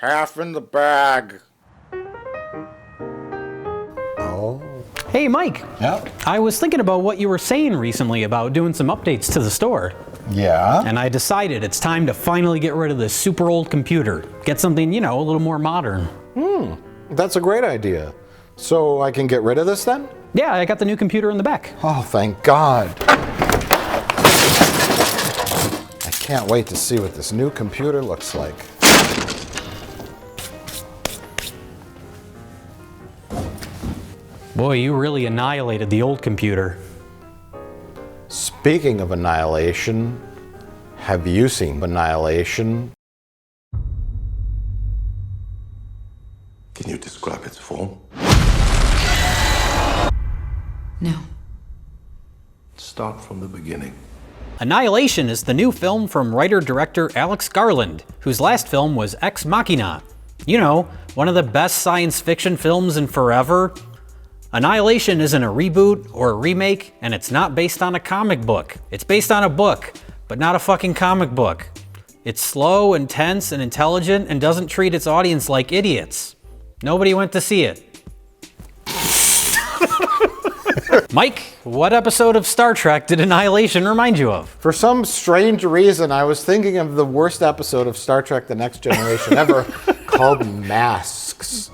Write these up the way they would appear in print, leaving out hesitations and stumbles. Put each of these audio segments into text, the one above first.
half in the bag. Oh. Hey, Mike. Yeah? I was thinking about what you were saying recently about doing some updates to the store. Yeah? And I decided it's time to finally get rid of this super old computer. Get something, a little more modern. That's a great idea. So I can get rid of this then? Yeah, I got the new computer in the back. Oh, thank God. I can't wait to see what this new computer looks like. Boy, you really annihilated the old computer. Speaking of Annihilation, have you seen Annihilation? Can you describe its form? No. Start from the beginning. Annihilation is the new film from writer-director Alex Garland, whose last film was Ex Machina. One of the best science fiction films in forever. Annihilation isn't a reboot or a remake, and it's not based on a comic book. It's based on a book, but not a fucking comic book. It's slow, intense, and intelligent, and doesn't treat its audience like idiots. Nobody went to see it. Mike, what episode of Star Trek did Annihilation remind you of? For some strange reason, I was thinking of the worst episode of Star Trek The Next Generation ever, called Masks.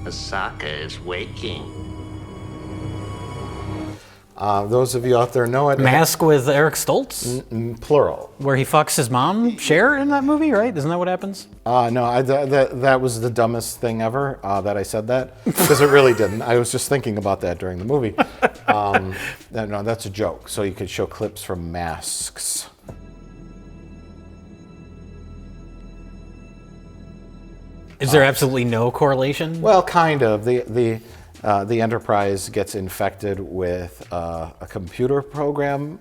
Asaka is waking. Those of you out there know it. Mask with Eric Stoltz? Plural. Where he fucks his mom, Cher, in that movie, right? Isn't that what happens? No, that was the dumbest thing ever that I said that, because it really didn't. I was just thinking about that during the movie. No, that's a joke. So you could show clips from Masks. Is there absolutely no correlation? Well, kind of. The Enterprise gets infected with a computer program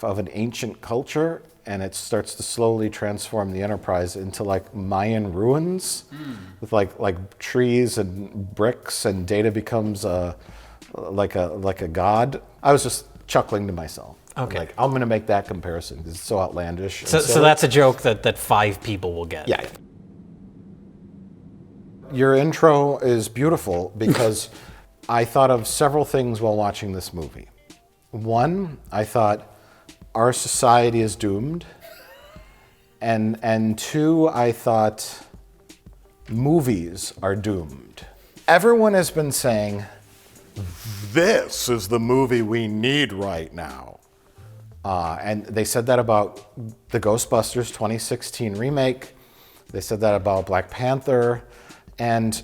of an ancient culture, and it starts to slowly transform the Enterprise into like Mayan ruins with like trees and bricks, and Data becomes like a god. I was just chuckling to myself. Okay. Like, I'm going to make that comparison because it's so outlandish. So that's a joke that 5 people will get. Yeah. Your intro is beautiful because I thought of several things while watching this movie. One, I thought our society is doomed. And two, I thought movies are doomed. Everyone has been saying, this is the movie we need right now. And they said that about the Ghostbusters 2016 remake. They said that about Black Panther. And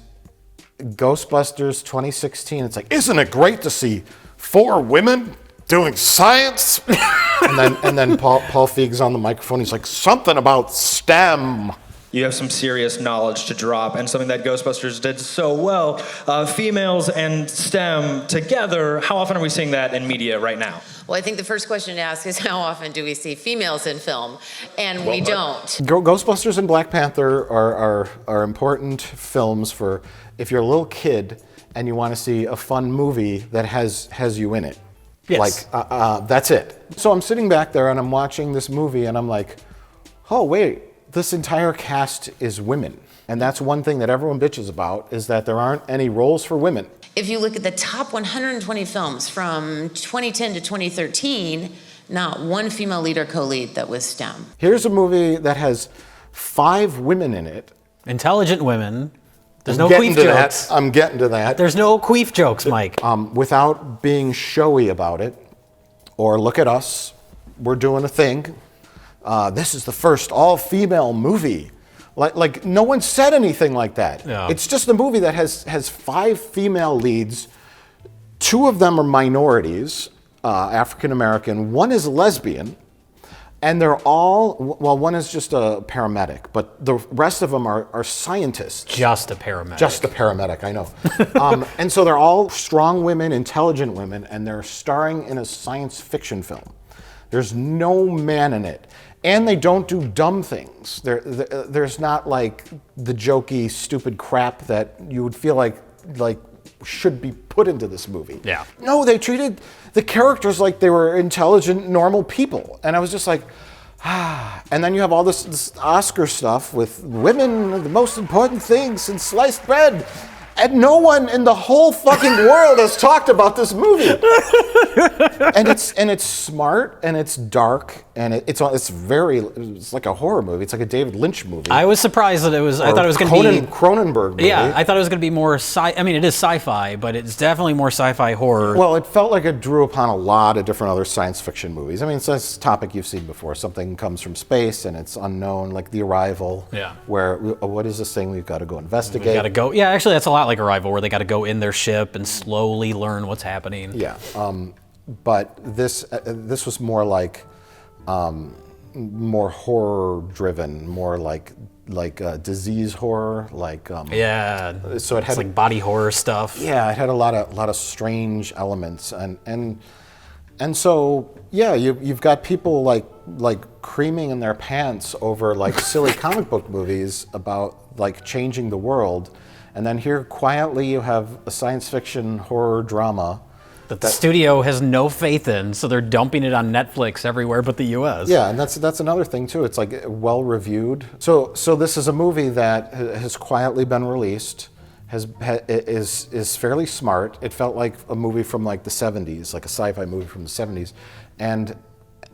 Ghostbusters 2016, it's like, isn't it great to see 4 women doing science? and then Paul Feig's on the microphone. He's like, something about STEM. You have some serious knowledge to drop, and something that Ghostbusters did so well. Females and STEM together, how often are we seeing that in media right now? Well, I think the first question to ask is how often do we see females in film? And we don't. Ghostbusters and Black Panther are important films for if you're a little kid and you want to see a fun movie that has you in it. Yes. Like, that's it. So I'm sitting back there and I'm watching this movie and I'm like, oh, wait. This entire cast is women. And that's one thing that everyone bitches about, is that there aren't any roles for women. If you look at the top 120 films from 2010 to 2013, not one female lead or co-lead that was STEM. Here's a movie that has 5 women in it. Intelligent women. There's no queef jokes. I'm getting to that. There's no queef jokes, Mike. Without being showy about it, or look at us, we're doing a thing. This is the first all-female movie. Like no one said anything like that. No. It's just a movie that has 5 female leads. 2 of them are minorities, African American. 1 is lesbian, and they're all, well, 1 is just a paramedic, but the rest of them are scientists. Just a paramedic. Just a paramedic, I know. And so they're all strong women, intelligent women, and they're starring in a science fiction film. There's no man in it. And they don't do dumb things. There's not like the jokey, stupid crap that you would feel like should be put into this movie. Yeah. No, they treated the characters like they were intelligent, normal people. And I was just like, And then you have all this Oscar stuff with women are the most important thing since sliced bread. And no one in the whole fucking world has talked about this movie. And it's smart and it's dark and it's like a horror movie. It's like a David Lynch movie. I was surprised that I thought it was going to be Cronenberg movie. Yeah, I thought it was going to be more I mean, it is sci-fi, but it's definitely more sci-fi horror. Well, it felt like it drew upon a lot of different other science fiction movies. I mean, it's a topic you've seen before. Something comes from space and it's unknown, like The Arrival. Yeah. Where what is this thing we've got to go investigate? We got to go. Yeah, actually, that's a lot like Arrival, where they got to go in their ship and slowly learn what's happening. Yeah. But this was more like more horror driven, more like disease horror, like yeah. So it had it's like body horror stuff. Yeah, it had a lot of strange elements, and so yeah, you've got people like creaming in their pants over like silly comic book movies about like changing the world, and then here quietly you have a science fiction horror drama that the studio has no faith in, so they're dumping it on Netflix everywhere but the U.S. Yeah, and that's another thing too. It's like well reviewed. So this is a movie that has quietly been released, is fairly smart. It felt like a movie from like the 70s, like a sci-fi movie from the 70s, and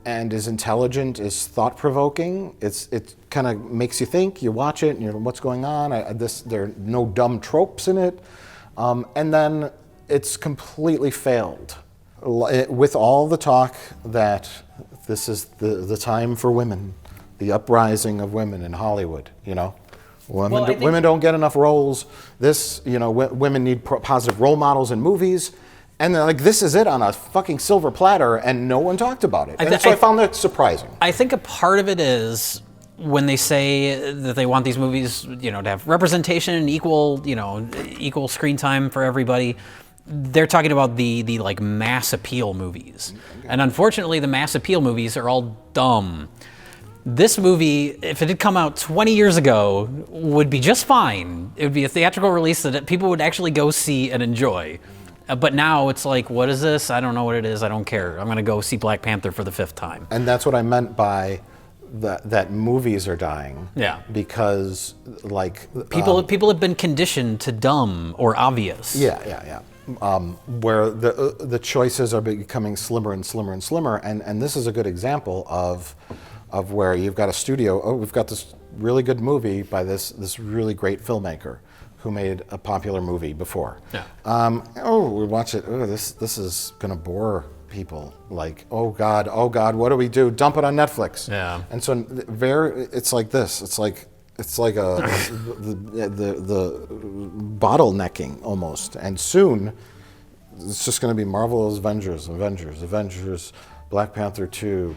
is intelligent, is thought provoking. It kind of makes you think. You watch it and you're what's going on. There are no dumb tropes in it, and then it's completely failed. With all the talk that this is the time for women, the uprising of women in Hollywood, you know. Women don't get enough roles. Women need positive role models in movies. And they're like, this is it on a fucking silver platter, and no one talked about it. And so I found that surprising. I think a part of it is when they say that they want these movies, to have representation and equal screen time for everybody. They're talking about the like mass appeal movies. And unfortunately, the mass appeal movies are all dumb. This movie, if it had come out 20 years ago, would be just fine. It would be a theatrical release that people would actually go see and enjoy. But now it's like, what is this? I don't know what it is. I don't care. I'm going to go see Black Panther for the 5th time. And that's what I meant by that movies are dying. Yeah. Because like people have been conditioned to dumb or obvious. Yeah. Where the choices are becoming slimmer and slimmer and slimmer, and this is a good example of where you've got a studio. Oh, we've got this really good movie by this really great filmmaker who made a popular movie before. Yeah. We watch it. Oh, this is gonna bore people. Like, oh God, what do we do? Dump it on Netflix. Yeah. And so it's like this. It's like the bottlenecking almost, and soon it's just going to be Marvel's Avengers, Black Panther 2,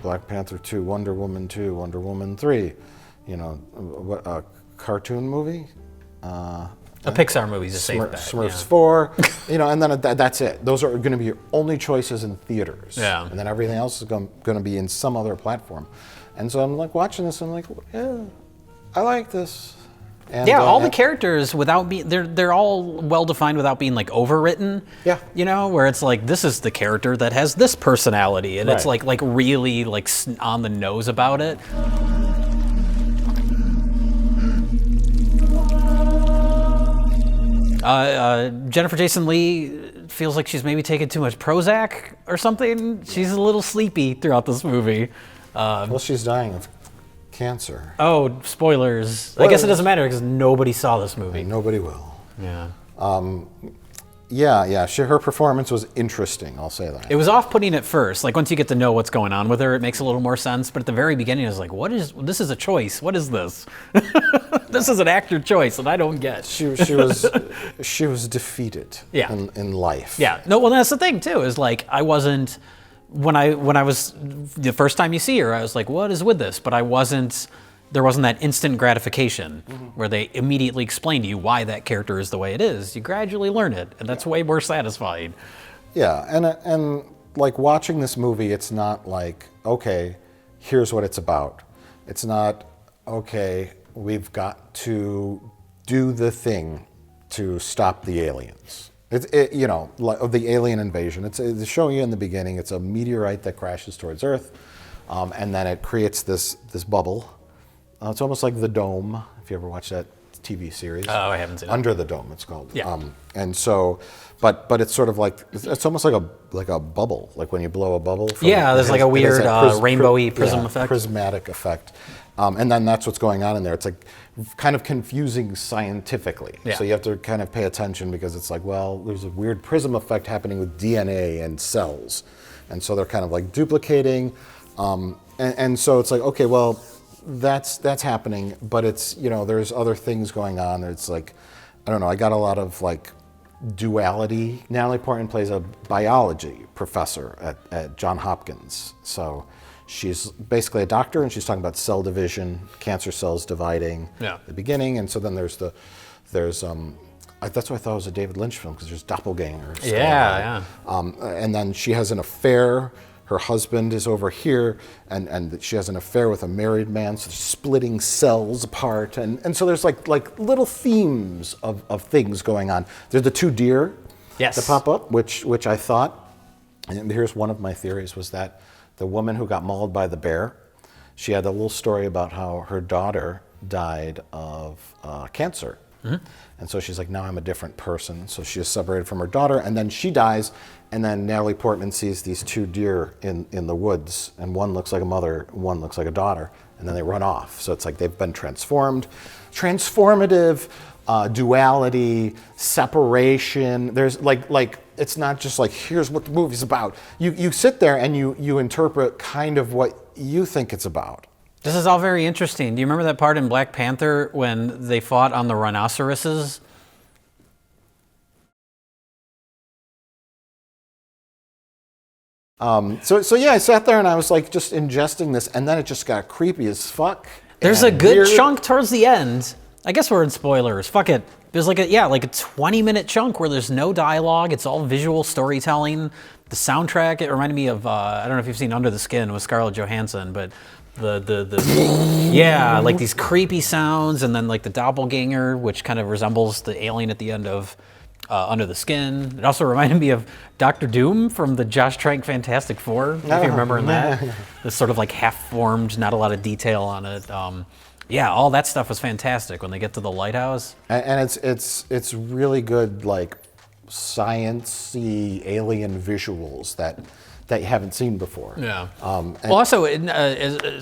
Wonder Woman 2, Wonder Woman 3, a cartoon movie, a Pixar movie is a safe bet. Smurfs 4, and then that's it. Those are going to be your only choices in theaters, and then everything else is going to be in some other platform. And so I'm like watching this, I'm like, yeah, I like this. And, all the characters without being they're all well defined without being like overwritten. Yeah. Where it's like this is the character that has this personality, and it's like really like on the nose about it. Jennifer Jason Leigh feels like she's maybe taken too much Prozac or something. She's a little sleepy throughout this movie. Well, she's dying of cancer. Oh, spoilers. I guess it doesn't matter because nobody saw this movie. And nobody will. Yeah. Yeah. Her performance was interesting, I'll say that. It was off-putting at first. Like, once you get to know what's going on with her, it makes a little more sense. But at the very beginning, I was like, this is a choice. What is this? This is an actor choice, and I don't get. She was defeated in life. Yeah. No, well, that's the thing, too, is like, I wasn't... When I was the first time you see her, I was like, "What is with this?" But there wasn't that instant gratification where they immediately explain to you why that character is the way it is. You gradually learn it, and that's way more satisfying. Yeah, and like watching this movie, it's not like, okay, here's what it's about. It's not, okay, we've got to do the thing to stop the aliens. Of the alien invasion. It's showing you in the beginning, it's a meteorite that crashes towards Earth. and then it creates this bubble. It's almost like The Dome, if you ever watch that TV series. Oh, I haven't seen it. Under the Dome, it's called. Yeah. And so, but it's sort of like, it's almost like a bubble, like when you blow a bubble. Yeah, there's like a weird rainbowy prism effect. Prismatic effect. And then that's what's going on in there. It's like kind of confusing scientifically. Yeah. So you have to kind of pay attention because it's like, well, there's a weird prism effect happening with DNA and cells. And so they're kind of like duplicating. And so it's like, okay, well, that's happening, but it's, there's other things going on. It's like, I don't know, I got a lot of like duality. Natalie Portman plays a biology professor at Johns Hopkins. So she's basically a doctor, and she's talking about cell division, cancer cells dividing at the beginning. And so then there's that's why I thought it was a David Lynch film, because there's doppelgangers. Yeah. And then she has an affair. Her husband is over here, and she has an affair with a married man, so they're splitting cells apart. And so there's like little themes of things going on. There's the two deer that pop up, which I thought, and here's one of my theories, was that the woman who got mauled by the bear, she had a little story about how her daughter died of cancer. Mm-hmm. And so she's like, now I'm a different person. So she is separated from her daughter, and then she dies, and then Natalie Portman sees these two deer in the woods, and one looks like a mother, one looks like a daughter, and then they run off. So it's like they've been transformed. Transformative duality, separation. There's like it's not just like, here's what the movie's about. You sit there and you interpret kind of what you think it's about. This is all very interesting. Do you remember that part in Black Panther when they fought on the rhinoceroses? So yeah, I sat there and I was like just ingesting this, and then it just got creepy as fuck. There's a good chunk towards the end. I guess we're in spoilers. Fuck it. There's like a 20-minute chunk where there's no dialogue. It's all visual storytelling. The soundtrack, it reminded me of I don't know if you've seen Under the Skin with Scarlett Johansson, but like these creepy sounds, and then like the doppelganger, which kind of resembles the alien at the end of Under the Skin. It also reminded me of Doctor Doom from the Josh Trank Fantastic Four, if you remember that. This sort of like half-formed, not a lot of detail on it. All that stuff was fantastic when they get to the lighthouse. And it's really good, like science-y alien visuals that you haven't seen before. Yeah. Well, also,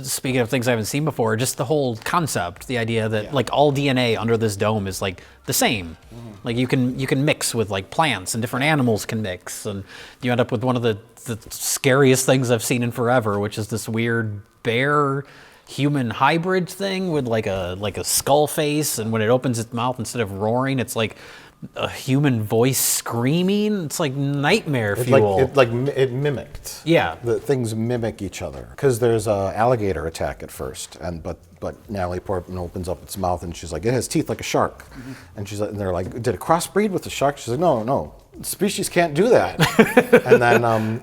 speaking of things I haven't seen before, just the whole concept, the idea that like all DNA under this dome is like the same. Mm-hmm. Like you can mix with like plants, and different animals can mix, and you end up with one of the scariest things I've seen in forever, which is this weird bear human hybrid thing with like a skull face, and when it opens its mouth, instead of roaring, it's like a human voice screaming. It's like nightmare fuel. It mimicked. Yeah. The things mimic each other, because there's a alligator attack at first, but Natalie Portman opens up its mouth and she's like, it has teeth like a shark, and they're like, did it crossbreed with the shark? She's like, no, species can't do that. And then,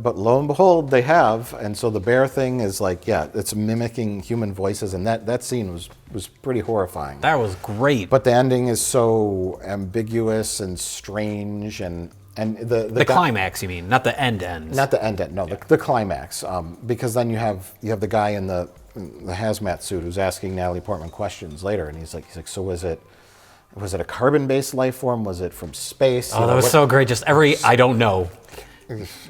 but lo and behold, they have, and so the bear thing is like, it's mimicking human voices, and that scene was pretty horrifying. That was great. But the ending is so ambiguous and strange, and the climax, you mean, not the end. Not the end. No, the climax. Because then you have the guy in the hazmat suit who's asking Natalie Portman questions later, and he's like, so was it a carbon-based life form? Was it from space? Oh, that was so great. Just I don't know.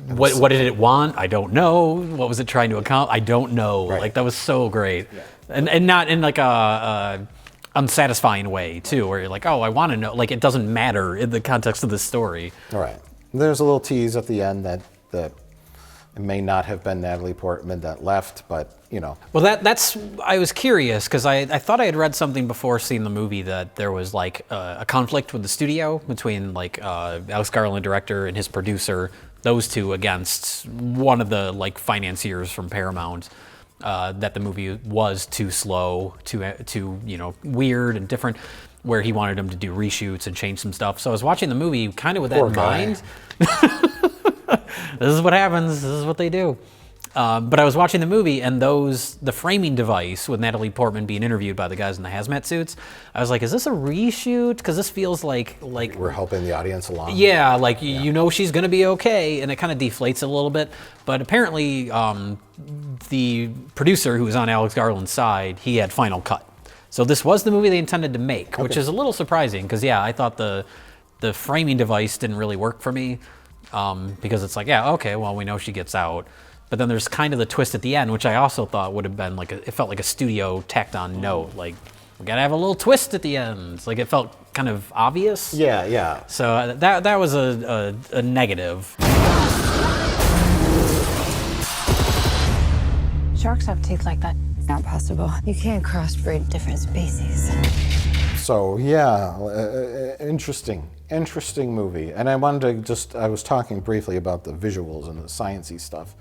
What did it want? I don't know. What was it trying to accomplish? I don't know. Right. Like, that was so great. Yeah. And not in like a unsatisfying way, too, where you're like, oh, I want to know. Like, it doesn't matter in the context of the story. All right. There's a little tease at the end that it may not have been Natalie Portman that left, but, Well, that's I was curious, because I thought I had read something before seeing the movie that there was like a conflict with the studio between like Alex Garland, director, and his producer, those two against one of the like financiers from Paramount, that the movie was too slow, too weird and different, where he wanted him to do reshoots and change some stuff. So I was watching the movie kind of with that in mind. This is what happens. This is what they do. But I was watching the movie, and the framing device with Natalie Portman being interviewed by the guys in the hazmat suits, I was like, is this a reshoot? Because this feels like We're helping the audience along. yeah, like you know she's gonna be okay, and it kind of deflates a little bit. But apparently, the producer who was on Alex Garland's side, he had final cut. So this was the movie they intended to make, which is a little surprising because yeah, I thought the framing device didn't really work for me because it's like, yeah, okay, well we know she gets out. But then there's kind of the twist at the end, which I also thought would have been like it felt like a studio tacked on note. Like, we gotta have a little twist at the end. Like, it felt kind of obvious. Yeah, yeah. So that was a negative. Sharks have teeth like that. It's not possible. You can't crossbreed different species. So yeah, interesting movie. And I wanted to I was talking briefly about the visuals and the sciencey stuff.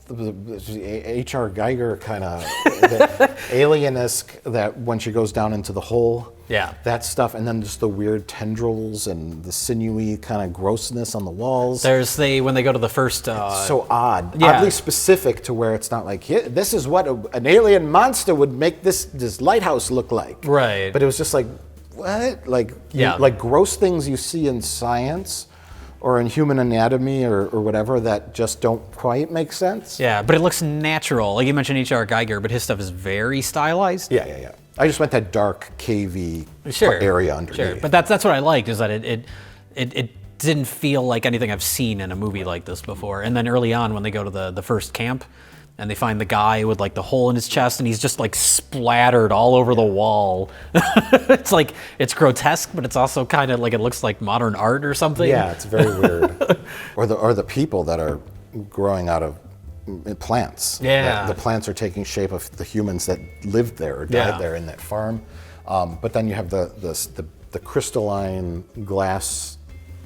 The H.R. Geiger kind of alien-esque, that when she goes down into the hole, Yeah. that stuff, and then just the weird tendrils and the sinewy kind of grossness on the walls. When they go to the first. So odd, yeah. oddly specific to where it's not like, this is what an alien monster would make this lighthouse look like. Right. But it was just like, what? Like, Yeah. like gross things you see in science or in human anatomy or whatever that just don't quite make sense. Yeah, but it looks natural. Like you mentioned H.R. Geiger, but his stuff is very stylized. Yeah. I just meant that dark, cavey area underneath. Sure, but that's what I liked, is that it didn't feel like anything I've seen in a movie like this before. And then early on, when they go to the first camp, and they find the guy with like the hole in his chest, and he's just like splattered all over the wall. It's like, it's grotesque, but it's also kind of like it looks like modern art or something. Yeah, it's very weird. Or the people that are growing out of plants. Yeah. The plants are taking shape of the humans that lived there or died there in that farm. But then you have the crystalline glass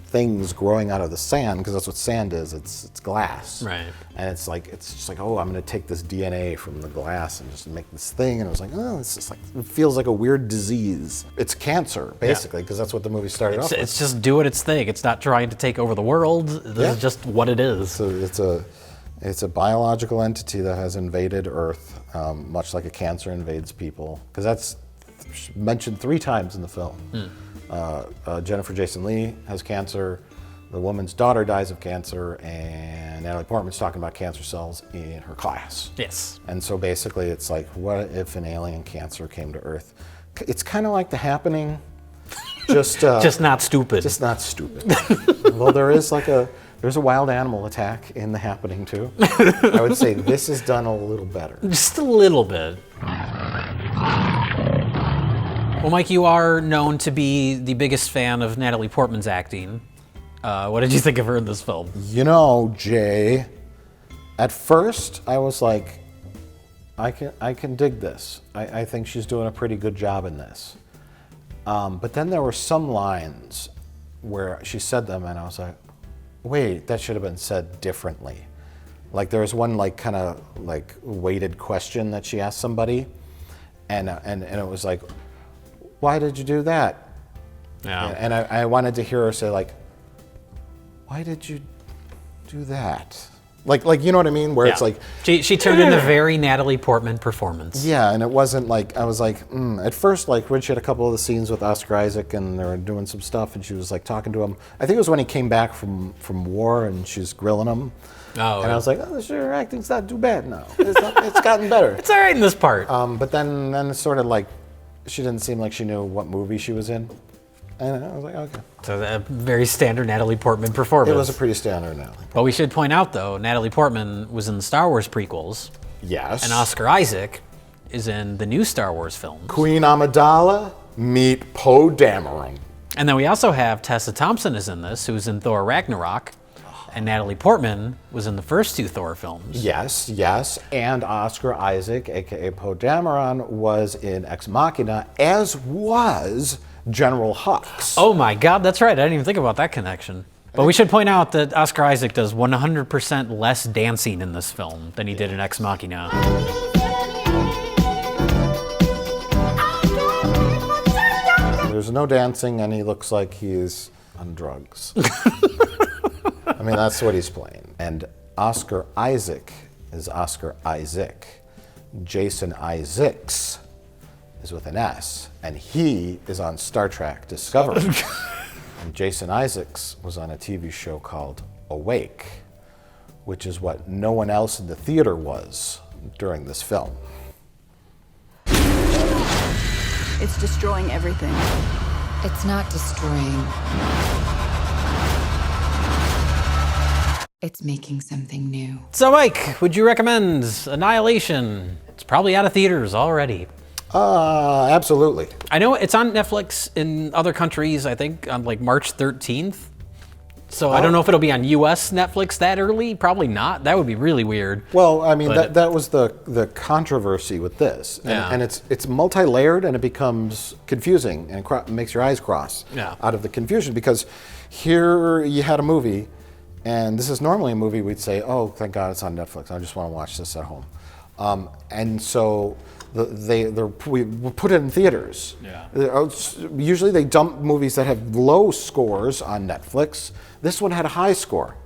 things growing out of the sand, because that's what sand is. It's glass. Right. And it's just like, oh, I'm going to take this DNA from the glass and just make this thing. And it was like, oh, it's just like, it feels like a weird disease. It's cancer, basically, because that's what the movie started off with. It's just doing its thing. It's not trying to take over the world. This is just what it is. So it's a biological entity that has invaded Earth, much like a cancer invades people, because that's mentioned 3 times in the film. Jennifer Jason Leigh has cancer, the woman's daughter dies of cancer, and Natalie Portman's talking about cancer cells in her class. Yes. And so basically it's like, what if an alien cancer came to Earth? It's kind of like The Happening, just not stupid. Just not stupid. Well, there's a wild animal attack in The Happening too. I would say this is done a little better. Just a little bit. Well, Mike, you are known to be the biggest fan of Natalie Portman's acting. What did you think of her in this film? You know, Jay, at first I was like, I can dig this. I think she's doing a pretty good job in this. But then there were some lines where she said them and I was like, wait, that should have been said differently. Like there was one like kind of like weighted question that she asked somebody, and it was like, why did you do that? Yeah. And I wanted to hear her say like, why did you do that? Like you know what I mean? Where it's like she turned in a very Natalie Portman performance. Yeah, and it wasn't like I was like at first like when she had a couple of the scenes with Oscar Isaac and they were doing some stuff and she was like talking to him. I think it was when he came back from war and she's grilling him. Oh. And I was like, oh, sure, her acting's not too bad now. It's gotten better. It's all right in this part. But then it's sort of like she didn't seem like she knew what movie she was in. And I was like, okay. So a very standard Natalie Portman performance. It was a pretty standard Natalie. But we should point out, though, Natalie Portman was in the Star Wars prequels, Yes. and Oscar Isaac is in the new Star Wars films. Queen Amidala, meet Poe Dameron. And then we also have Tessa Thompson is in this, who's in Thor Ragnarok, and Natalie Portman was in the first 2 Thor films. Yes. And Oscar Isaac, a.k.a. Poe Dameron, was in Ex Machina, as was General Hux. Oh my God, that's right. I didn't even think about that connection. But we should point out that Oscar Isaac does 100% less dancing in this film than he did in Ex Machina. There's no dancing, and he looks like he's on drugs. I mean, that's what he's playing. And Oscar Isaac is Oscar Isaac. Jason Isaacs is with an S, and he is on Star Trek Discovery. And Jason Isaacs was on a TV show called Awake, which is what no one else in the theater was during this film. It's destroying everything. It's not destroying. It's making something new. So Mike, would you recommend Annihilation? It's probably out of theaters already. Absolutely. I know it's on Netflix in other countries, I think, on like March 13th. So I don't know if it'll be on US Netflix that early. Probably not. That would be really weird. Well, I mean, But- that was the controversy with this. And, Yeah. and it's multi-layered, and it becomes confusing, and it makes your eyes cross Yeah. out of the confusion, because here you had a movie, and this is normally a movie we'd say, oh, thank God it's on Netflix. I just want to watch this at home. And so we put it in theaters. Yeah. Usually they dump movies that have low scores on Netflix. This one had a high score.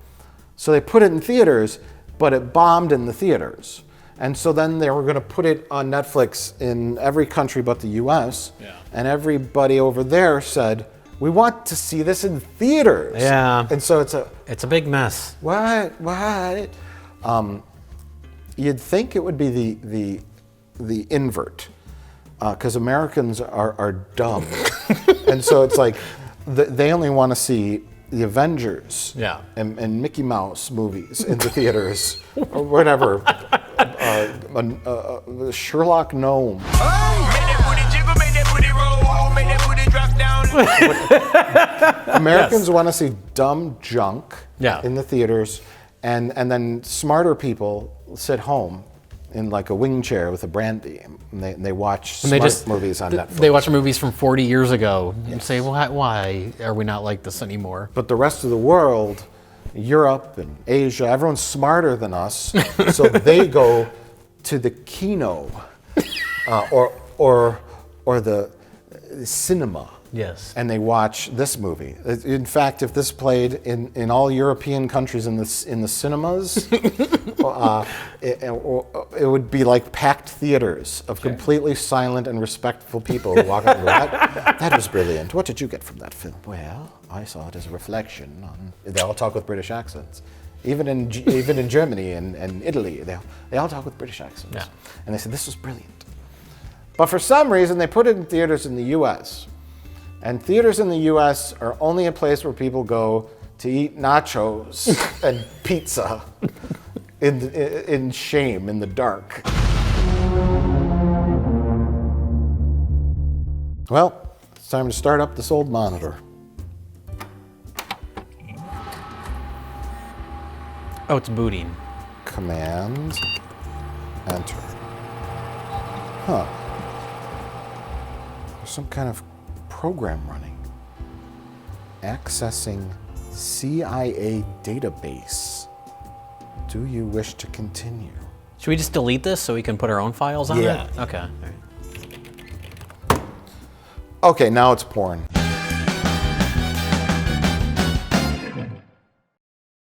So they put it in theaters, but it bombed in the theaters. And so then they were going to put it on Netflix in every country but the US. Yeah. And everybody over there said, we want to see this in theaters. Yeah. And so It's a big mess. what? You'd think it would be the invert, because Americans are dumb. And so it's like they only want to see the Avengers Yeah. and Mickey Mouse movies in the theaters, or whatever. Sherlock Gnome. Americans want to see dumb junk in the theaters, and then smarter people sit home in like a wing chair with a brandy, and they watch smart movies on Netflix. They watch movies from 40 years ago and say, why are we not like this anymore? But the rest of the world, Europe and Asia, everyone's smarter than us, so they go to the kino or the cinema. Yes. And they watch this movie. In fact, if this played in all European countries in the cinemas, it would be like packed theaters of completely silent and respectful people who walk up and go, that was brilliant. What did you get from that film? Well, I saw it as a reflection on... They all talk with British accents. Even in Germany and Italy, they all talk with British accents. Yeah. And they said, this was brilliant. But for some reason, they put it in theaters in the US. And theaters in the US are only a place where people go to eat nachos and pizza in shame, in the dark. Well, it's time to start up this old monitor. Oh, it's booting. Command, enter. Huh. There's some kind of program running. Accessing CIA database. Do you wish to continue? Should we just delete this so we can put our own files on Yeah. it? Okay. All right. Okay, now it's porn.